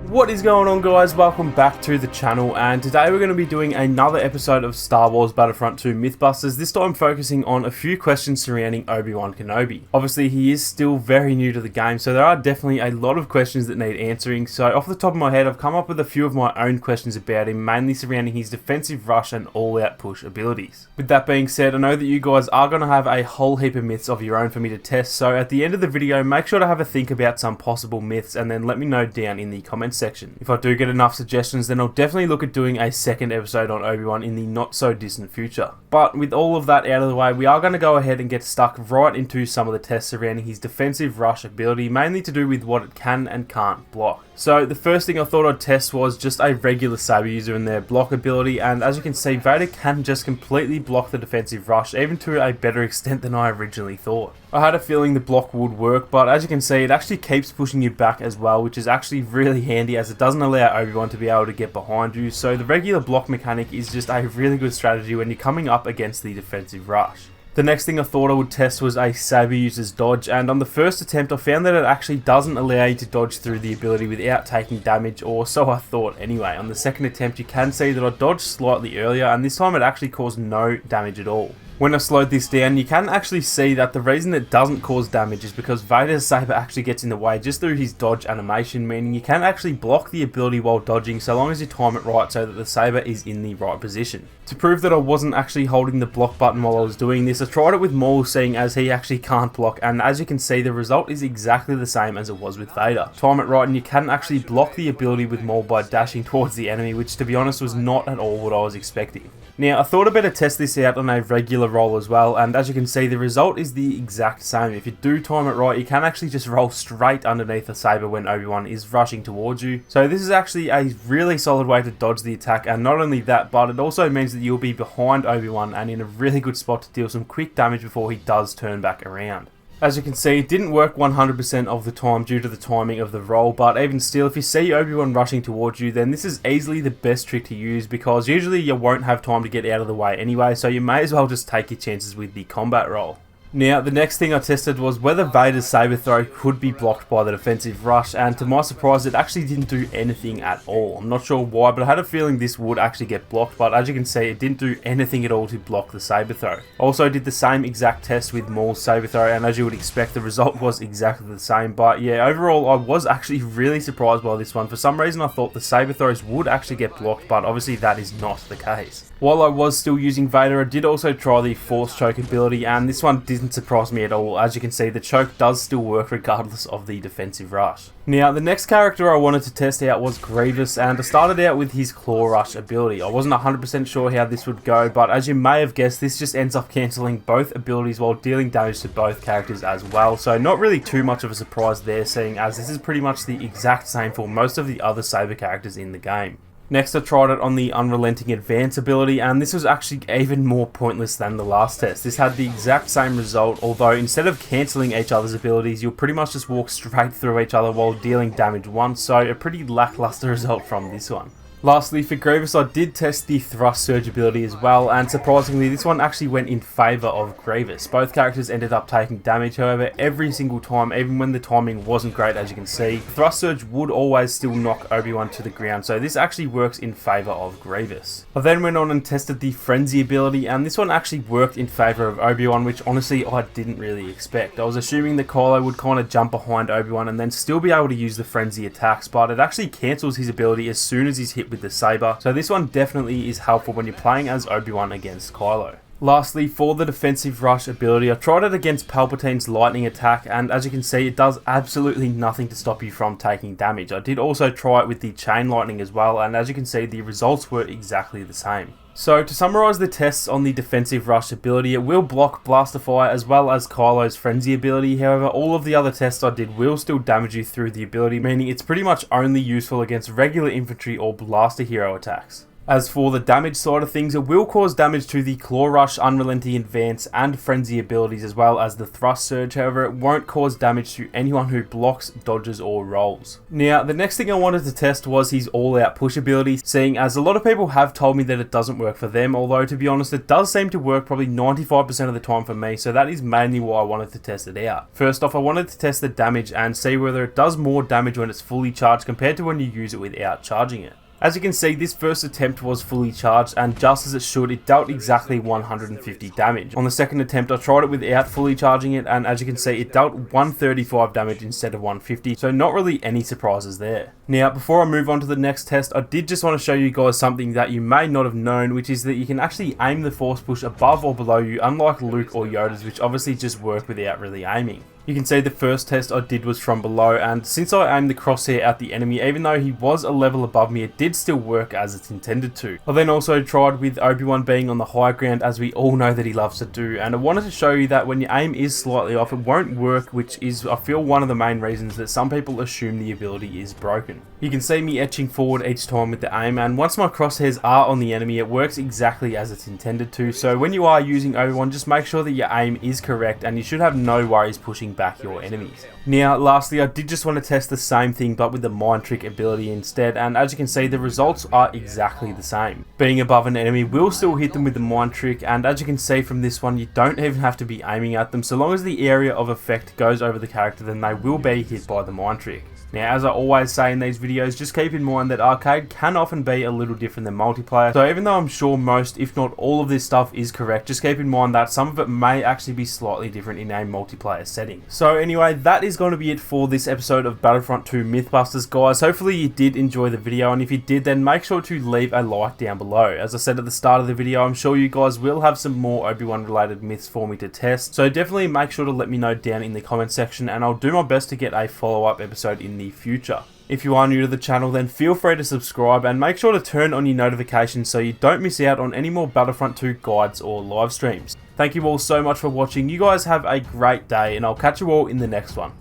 What is going on, guys? Welcome back to the channel, and today we're going to be doing another episode of Star Wars Battlefront 2 Mythbusters, this time focusing on a few questions surrounding Obi-Wan Kenobi. Obviously he is still very new to the game, so there are definitely a lot of questions that need answering. So off the top of my head, I've come up with a few of my own questions about him, mainly surrounding his defensive rush and all-out push abilities. With that being said, I know that you guys are going to have a whole heap of myths of your own for me to test, so at the end of the video make sure to have a think about some possible myths and then let me know down in the comments section. If I do get enough suggestions, then I'll definitely look at doing a second episode on Obi-Wan in the not so distant future. But with all of that out of the way, we are going to go ahead and get stuck right into some of the tests surrounding his defensive rush ability, mainly to do with what it can and can't block. So the first thing I thought I'd test was just a regular Sabre user in their block ability, and as you can see, Vader can just completely block the defensive rush, even to a better extent than I originally thought. I had a feeling the block would work, but as you can see, it actually keeps pushing you back as well, which is actually really handy as it doesn't allow Obi-Wan to be able to get behind you. So the regular block mechanic is just a really good strategy when you're coming up against the defensive rush. The next thing I thought I would test was a Sabre user's dodge, and on the first attempt I found that it actually doesn't allow you to dodge through the ability without taking damage, or so I thought anyway. On the second attempt you can see that I dodged slightly earlier, and this time it actually caused no damage at all. When I slowed this down, you can actually see that the reason it doesn't cause damage is because Vader's Sabre actually gets in the way just through his dodge animation, meaning you can actually block the ability while dodging so long as you time it right so that the Sabre is in the right position. To prove that I wasn't actually holding the block button while I was doing this, I tried it with Maul, seeing as he actually can't block, and as you can see the result is exactly the same as it was with Vader. Time it right and you can actually block the ability with Maul by dashing towards the enemy, which to be honest was not at all what I was expecting. Now I thought I'd better test this out on a regular roll as well, and as you can see the result is the exact same. If you do time it right, you can actually just roll straight underneath the Sabre when Obi-Wan is rushing towards you. So this is actually a really solid way to dodge the attack, and not only that, but it also means that you'll be behind Obi-Wan and in a really good spot to deal some quick damage before he does turn back around. As you can see, it didn't work 100% of the time due to the timing of the roll, but even still, if you see Obi-Wan rushing towards you, then this is easily the best trick to use, because usually you won't have time to get out of the way anyway, so you may as well just take your chances with the combat roll. Now, the next thing I tested was whether Vader's Sabre throw could be blocked by the defensive rush, and to my surprise it actually didn't do anything at all. I'm not sure why, but I had a feeling this would actually get blocked, but as you can see it didn't do anything at all to block the Sabre throw. Also did the same exact test with Maul's Sabre throw, and as you would expect the result was exactly the same. But yeah, overall I was actually really surprised by this one. For some reason I thought the Sabre throws would actually get blocked, but obviously that is not the case. While I was still using Vader, I did also try the Force Choke ability, and this one didn't surprise me at all. As you can see, the choke does still work regardless of the defensive rush. Now, the next character I wanted to test out was Grievous, and I started out with his Claw Rush ability. I wasn't 100% sure how this would go, but as you may have guessed, this just ends up cancelling both abilities while dealing damage to both characters as well. So not really too much of a surprise there, seeing as this is pretty much the exact same for most of the other Sabre characters in the game. Next I tried it on the Unrelenting Advance ability, and this was actually even more pointless than the last test. This had the exact same result, although instead of cancelling each other's abilities, you'll pretty much just walk straight through each other while dealing damage once, so a pretty lackluster result from this one. Lastly, for Grievous, I did test the Thrust Surge ability as well, and surprisingly this one actually went in favour of Grievous. Both characters ended up taking damage, however, every single time, even when the timing wasn't great as you can see, Thrust Surge would always still knock Obi-Wan to the ground, so this actually works in favour of Grievous. I then went on and tested the Frenzy ability, and this one actually worked in favour of Obi-Wan, which honestly I didn't really expect. I was assuming that Kylo would kind of jump behind Obi-Wan and then still be able to use the Frenzy attacks, but it actually cancels his ability as soon as he's hit with the Sabre, so this one definitely is helpful when you're playing as Obi-Wan against Kylo. Lastly, for the defensive rush ability, I tried it against Palpatine's lightning attack, and as you can see it does absolutely nothing to stop you from taking damage. I did also try it with the chain lightning as well, and as you can see the results were exactly the same. So to summarise the tests on the defensive rush ability, it will block Blaster Fire as well as Kylo's Frenzy ability. However, all of the other tests I did will still damage you through the ability, meaning it's pretty much only useful against regular infantry or blaster hero attacks. As for the damage side of things, it will cause damage to the Claw Rush, Unrelenting Advance, and Frenzy abilities, as well as the Thrust Surge. However, it won't cause damage to anyone who blocks, dodges, or rolls. Now, the next thing I wanted to test was his all-out push ability, seeing as a lot of people have told me that it doesn't work for them, although to be honest, it does seem to work probably 95% of the time for me, so that is mainly why I wanted to test it out. First off, I wanted to test the damage and see whether it does more damage when it's fully charged compared to when you use it without charging it. As you can see, this first attempt was fully charged, and just as it should, it dealt exactly 150 damage. On the second attempt, I tried it without fully charging it, and as you can see, it dealt 135 damage instead of 150, so not really any surprises there. Now, before I move on to the next test, I did just want to show you guys something that you may not have known, which is that you can actually aim the force push above or below you, unlike Luke or Yoda's, which obviously just work without really aiming. You can see the first test I did was from below, and since I aimed the crosshair at the enemy, even though he was a level above me, it did still work as it's intended to. I then also tried with Obi-Wan being on the high ground, as we all know that he loves to do, and I wanted to show you that when your aim is slightly off, it won't work, which is, I feel, one of the main reasons that some people assume the ability is broken. You can see me etching forward each time with the aim, and once my crosshairs are on the enemy, it works exactly as it's intended to, so when you are using Obi-Wan, just make sure that your aim is correct, and you should have no worries pushing back your enemies. Now, lastly, I did just want to test the same thing but with the Mind Trick ability instead, and as you can see, the results are exactly the same. Being above an enemy will still hit them with the Mind Trick, and as you can see from this one, you don't even have to be aiming at them. So long as the area of effect goes over the character, then they will be hit by the Mind Trick. Now, as I always say in these videos, just keep in mind that arcade can often be a little different than multiplayer. So even though I'm sure most, if not all of this stuff is correct, just keep in mind that some of it may actually be slightly different in a multiplayer setting. So anyway, that is going to be it for this episode of Battlefront 2 Mythbusters, guys. Hopefully you did enjoy the video, and if you did, then make sure to leave a like down below. As I said at the start of the video, I'm sure you guys will have some more Obi-Wan related myths for me to test. So definitely make sure to let me know down in the comment section, and I'll do my best to get a follow-up episode in the future. If you are new to the channel, then feel free to subscribe and make sure to turn on your notifications so you don't miss out on any more Battlefront 2 guides or live streams. Thank you all so much for watching. You guys have a great day, and I'll catch you all in the next one.